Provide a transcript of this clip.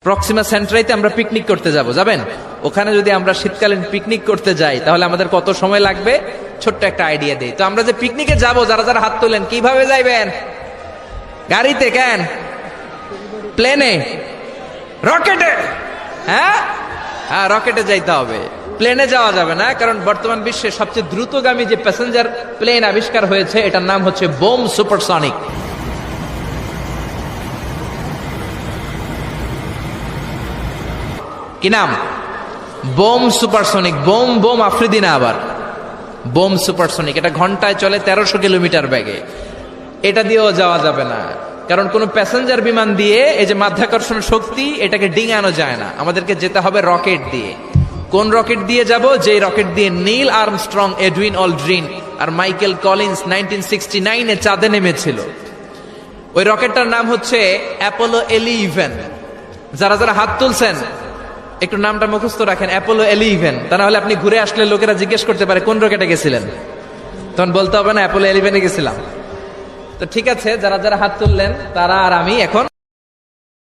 Proxima সেন্ট্রাইতে আমরা picnic করতে যাব, যাবেন? ওখানে যদি আমরা শীতকালীন পিকনিক করতে যাই তাহলে আমাদের কত সময় লাগবে ছোট্ট একটা আইডিয়া দেই। তো আমরা যে পিকনিকে যাব, যারা যারা হাত তোলেন, কিভাবে যাইবেন? গাড়িতে? কেন? প্লেনে? রকেটে? হ্যাঁ, রকেটে যাইতে হবে, প্লেনে যাওয়া যাবে না। কারণ বর্তমান বিশ্বে সবচেয়ে দ্রুতগামী যে প্যাসেঞ্জার প্লেন আবিষ্কার হয়েছে এটার নাম হচ্ছে বোম সুপারসনিক। কি নাম? Bomb supersonic. Bomb bomb Afridi না, আবার বোম সুপারসনিক। এটা ঘন্টায় চলে 1300 কিলোমিটার বেগে। এটা দিয়েও যাওয়া যাবে না, কারণ কোন প্যাসেঞ্জার বিমান দিয়ে এই যে মাধ্যাকর্ষণ শক্তি এটাকে ডিঙানো যায় না। আমাদেরকে যেতে হবে রকেট দিয়ে। কোন রকেট দিয়ে যাব? যে রকেট দিয়ে নীল আর্মস্ট্রং, এডউইন অলড্রিন আর মাইকেল কলিন্স 1969-এ চাঁদে নেমেছিল। ওই রকেটটার নাম হচ্ছে অ্যাপোলো 11। যারা যারা হাত তুলছেন একটু নামটা মুখস্থ রাখেন, অ্যাপোলো 11। তা না হলে আপনি ঘুরে আসলে লোকেরা জিজ্ঞেস করতে পারে কোন রকেটে গেছিলেন, তখন বলতে হবে না অ্যাপোলো 11-এ গেছিলাম। তো ঠিক আছে, যারা যারা হাত তুললেন তারা আর আমি এখন